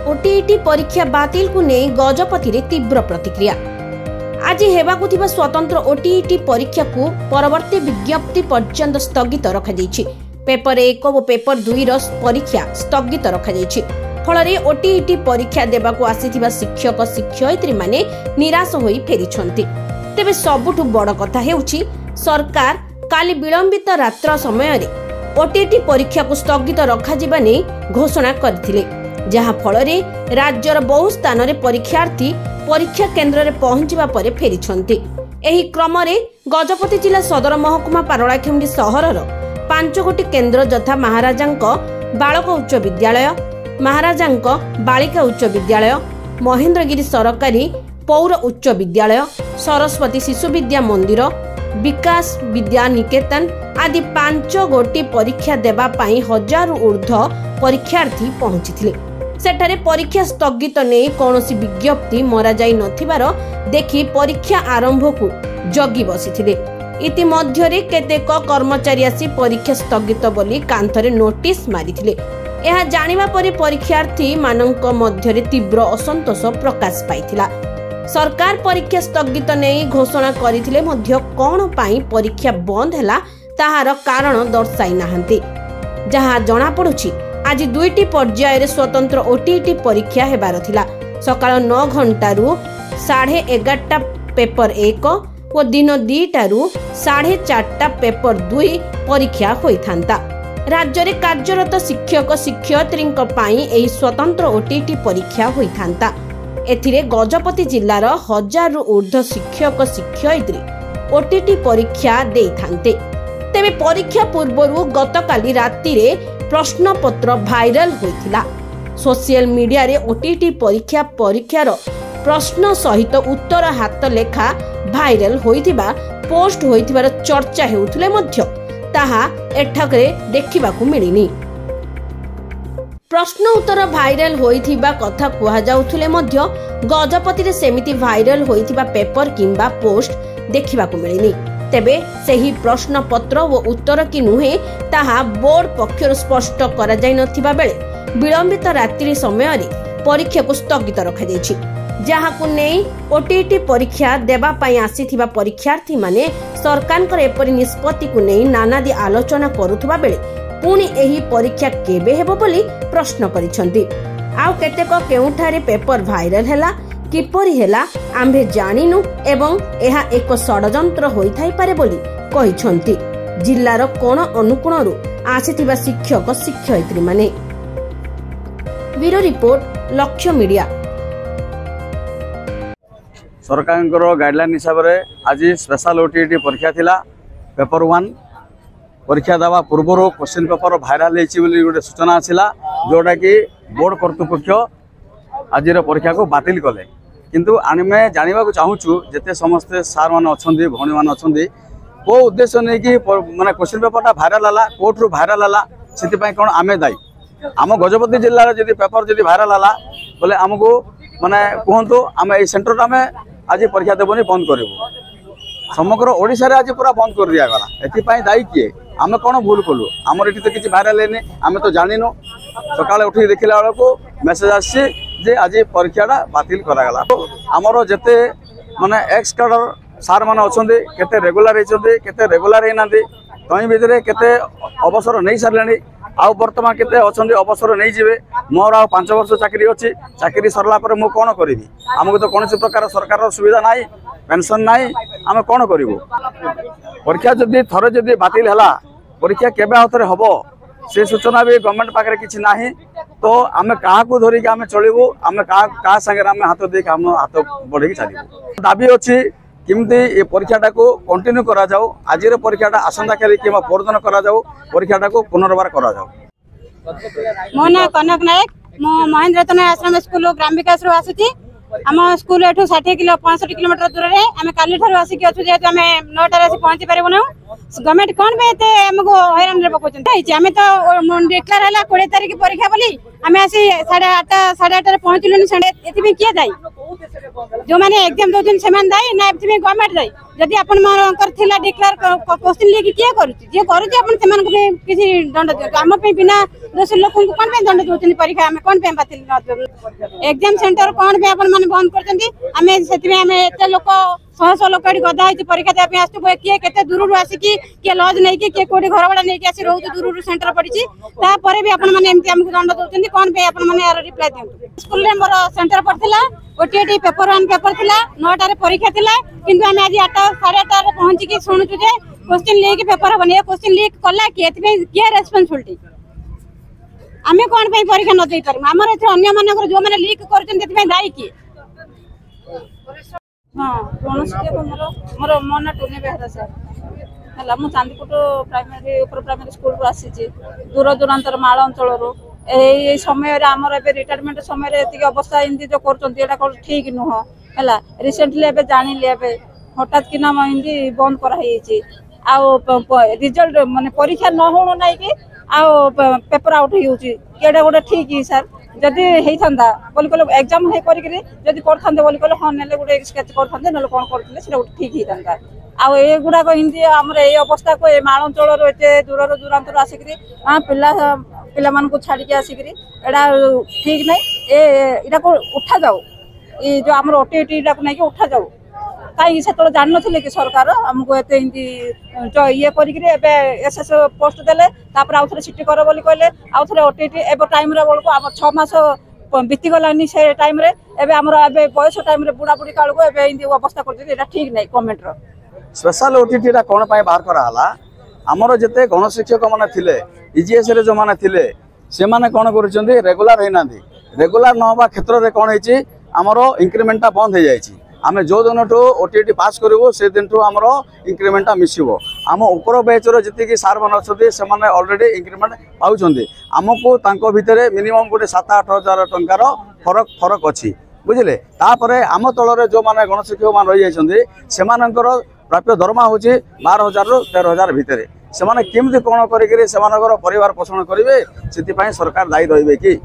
OTET परीक्षा बातिल को नहीं गजपति रे तीव्र प्रतिक्रिया। आज हेबाकु थिबा स्वतंत्र ओटीईटी परीक्षा को परवर्ती विज्ञप्ति पर्यंत स्थगित रखा जायछि। पेपर 1 और पेपर 2 रो परीक्षा स्थगित रखा जायछि। फलरे ओटीईटी परीक्षा देबाकु आसीथिबा शिक्षक शिक्षयित्री माने निराश होई फेरिछंती। तेबे सबुठु बड़ कथा हेउछि सरकार काली विलंबित रात्र समय रे ओटीईटी परीक्षा को स्थगित रखा जिबा नै घोषणा करथिले, जहाँ फलरे राज्यर बहु स्थान रे परीक्षार्थी परीक्षा केन्द्र रे पहुंचीबा परे फेरिछंती। एही क्रम रे गजपति जिला सदर महकुमा पारଳାଖେମୁଣ୍ଡି सहरर 5 गोटी केन्द्र यथा महाराजांक बालक उच्च विद्यालय, महाराजांक बालिका उच्च विद्यालय, महेंद्रगिरी सरकारी पौर उच्च विद्यालय, सरस्वती शिशु विद्या मंदिर, विकास विद्या निकेतन आदि 5 गोटी परीक्षा देबा पाई 1000 ऊर्ध्व परीक्षार्थी पहुंचीथिले। सेठारे परीक्षा स्थगित नहीं कौनसी विज्ञप्ति मरा जाई नथिबार देखि परीक्षा आरंभ को जगी बसिथिले। इतिमध्यरे केतेक कर्मचारी आसी परीक्षा स्थगित बोली कांथरे नोटिस मारिथिले। यह जानिबा परे परीक्षार्थी मानक मध्यरे तीव्र असंतोष प्रकाश पाइथिला। सरकार परीक्षा स्थगित नहीं घोषणा करिथिले मध्य कोन पाई परीक्षा बंद हैला ताहार कारण दर्शाई नाहंती। जहाँ जना पड़ुछि आज 2टी पर्याय रे स्वतंत्र ओटीईटी परीक्षा हेबार थिला। सकाळ 9 घंटारू 11:30 पेपर 1 और दिन 2टारू 4:30 पेपर 2 परीक्षा होइथांता। राज्य रे कार्यरत शिक्षक शिक्षयित्री पाई एही स्वतंत्र ओटीईटी परीक्षा होइथांता। एथिरे गजपति जिल्लार 1000 ऊर्ध्व शिक्षक शिक्षयित्री ओटीईटी परीक्षा देइथांते। तेबे परीक्षा पूर्वरु गतकाली राति रे प्रश्न पत्र भाइराल होइथिला। सोशल मीडिया रे ओटीईटी परीक्षार प्रश्न सहित उत्तर हाथ लेखा भाइराल होइथिबा पोस्ट होइथिबार चर्चा हेउथिले मध्य ताहा एठकरे देखिबाकू मिलिनी। प्रश्न उत्तर भाइराल होइथिबा कथा कुहा जाउथिले मध्य गजपति रे सेमिति भाइराल होइथिबा पेपर किंबा पोस्ट देखिबाकू मिलिनी। तेबे सेही प्रश्न पत्र व उत्तर कि नुहे ताहा बोर्ड पक्षर स्पष्ट करा जाय नथिबा बेले विलंबित रात्रि समय रे परीक्षा को स्थगित रखा जायछि। जहाँ को नहीं ओटीईटी परीक्षा देबा पाई आसीथिबा परीक्षार्थी माने सरकारकर एपरि निष्पत्ति को नहीं नानादी आलोचना करुथबा बेले पुणी एही परीक्षा केबे हेबो बोली प्रश्न करिसंती। आउ केतेक केउठारे पेपर भाइराल हैला किपरि हैला आम्भे जानिनु एवं एहा एक षडयंत्र होइथाइ पारे बोली कहिसंती। जिल्लार कोण अनुकोणरू आसीथिबा शिक्षक शिक्षयित्री माने। ब्यूरो रिपोर्ट लक्ष्य मीडिया। सरकार गाइडलाइन हिसाब से आज स्पेशल ओटीईटी परीक्षा थिला। पेपर 1 परीक्षा देवा पूर्व क्वेश्चन पेपर भाइराल गोटे सूचना आसला, जोटा कि बोर्ड कर्तृपक्ष आज परीक्षा को बातिल कले। किंतु आमे जानवा चाहूँ जिते समस्ते सार मान अच्छा भौणी मान अच्छा को उद्देश्य नहीं कि माने क्वेश्चन पेपर भाइराल है कोर्टू भाइराल है से कौन आमे दायी। आम गजपति जिले में जब पेपर जब भाइराल है बोले आमको माने कहतु आम ये सेंटर आम आज परीक्षा देवनी बंद करूँ। समग्र ओडिशा रे आज पूरा बंद कर दिया गला। एथि दायी किए आम कौन भूल कलु? आमर ये तो किसी भाइराल है आम तो जानिनु। सकाଳେ उठी देखला बेलू मेसेज आसी जे आज परीक्षाटा बातिल करागला। आमर जिते माने एक्स कार्डर सार मान अच्छा केते रेगुलर होती केते रेगुलर होना तई भितर केते अवसर नहीं सारे आउ बर्तमान केते अच्छा अवसर नहीं जीवे। मोर आ 5 वर्ष चाकरी अच्छी चाकरी सरला पर मु कौन करी? आमको तो कौन प्रकार सरकार सुविधा ना पेंशन ना आम कौन करूँ? परीक्षा जदि थरे जदि बातिल है परीक्षा केबे हाथ हम से सूचना भी गवर्नमेंट पाखे किसी ना तो आम क्या धरिकी आम चलू आम क्या सागर आम हाथ देख आम हाथ बढ़े चलू। दाबी अच्छी किमती ये परीक्षाटा को कंटिन्यू करा जाऊ। आज परीक्षाटा आसंता काली कि परदिन करा जाऊ परीक्षाटा को पुनर्बार करा जाऊ। मो ना कनक नायक मो महेंद्र रतन आश्रम स्कूल ग्राम विकास आसी। आम स्कूल एठू 65 किलोमीटर दूर में आम काली ठार आसिक अच्छु जेहेतु आम 9टार आसी पहुंची पारू ना। गवर्नमेंट कौन पे आमको हैरान पकाउं? तो डिक्लेयर है 20 तारीख परीक्षा बोली आम आसी 8:30 पहुंचलुनि। किए दायी? जो मैंने एग्जाम दउछन सेमान दाई ना एथमे गवर्नमेंट दाई जदि अपन मानकर थिला डिक्लेयर क्वेश्चन लेके किए करूची जे करूची अपन सेमान को किसी दंड दियो हम पे बिना दोषी लोक को कोन पे दंड दोछन परीक्षा हम कोन पे बातिल न एग्जाम सेंटर कोन पे अपन माने बंद करचंदी हमें सेति हमें एते लोक 100 लोक गदा है परीक्षा देबे आस्तु किए केते दूर रु आसी कि लॉज नहीं कि कोडी घर वाला नहीं कि आसी रहू दूर रु सेंटर पड़ीची ता परे भी अपन माने एमती हमको दंड दोछन कोन पे अपन माने यार रिप्लाई दियंतु स्कूल रे मोर सेंटर पड़थिला ओटीटी पेपर 1 पेपर थिला 9टा रे परीक्षा थिला किंतु हम आज 8 8:30 रे पहुंची कि सुनुचु जे क्वेश्चन लीक पेपर बने क्वेश्चन लीक कला कि एतबे के रेस्पोंसिबिलिटी आमे कोन पे परीक्षा न देई परम हमर एथे अन्य मानकर जो माने लीक करचन एतबे दाई कि हां कोनस के मोर मन टोने बेहरा सर हला मु चांदीपुर प्राइमरी ऊपर प्राइमरी स्कूल को आसी छी दूर दूरांतर माळ अंचल रो ए समय रे हमर एबे रिटायरमेंट समय रे एति अवस्था इंदी जो करचन एटा को ठीक न हो हला रिसेंटली एबे जानि ले एबे हठात कि नाम इंदी बंद करा हे छी आ रिजल्ट माने परीक्षा न होनो नै कि आ पेपर आउट ही होची केडा गोटे ठीक ही सर जदि हेई थांदा बोली कोले एग्जाम हे करी करी जदि कर थांदे बोली कोले ह नेले गोटे स्केच कर थांदे नले कोन करथिले सेटा ठीक ही थांदा आ ए गुडा को इंदी हमर ए अवस्था को ए माळ अंचल रो एते दूर दूरांतर आसी करी आ पिला मान को छाड़ी के आसी करी एडा ठीक नै ए इडा को उठा जाओ ए जो हमर ओटीटी इडा को नै के उठा जाओ कहीं से जान नथिले कि सरकार हमको एते इंदी ये करी करी एबे एसएस पोस्ट देले तापर आउथरे सिटी कर बोली कहले आउथरे ओटीटी एबे टाइम रे बोलको अब 6 मास बीती गलानी से टाइम रे एबे हमरा एबे बयस टाइम रे बुढ़ा बुढ़ी काल को एबे इंदी अवस्था कर दे एटा ठीक नै कमेंट रो स्पेशल ओटीटी रा कोन पाए बाहर करा हला हमरो जते गण शिक्षक माने थिले ईजीएस रे जो माने थिले से माने कोन करूचंदी रेगुलर हेनांदी रेगुलर न होबा क्षेत्र रे कोन हेची हमरो इंक्रीमेंटा बंद हे जायछि आमे जो दिन ठू ओटीटी पास करू से दिन ठू आमर इंक्रीमेंटा मिसिबो आम ऊपर बैच रो जति कि सार मन अछथि से माने ऑलरेडी इंक्रीमेंट पाउछंदी हमको तांको भितरे मिनिमम गोटे 7-8 हजार टंकार फरक अछि बुझिले तापरे आम तल रे जो माने गणशिक्षक मान रहि जायछंदी से मानकर प्राप्य दरमा होछि 12,000 रु 13,000 भितरे से माने केमति कोन करि से मानकर परिवार पोषण करिवे सेति पई सरकार दायी रहिबे कि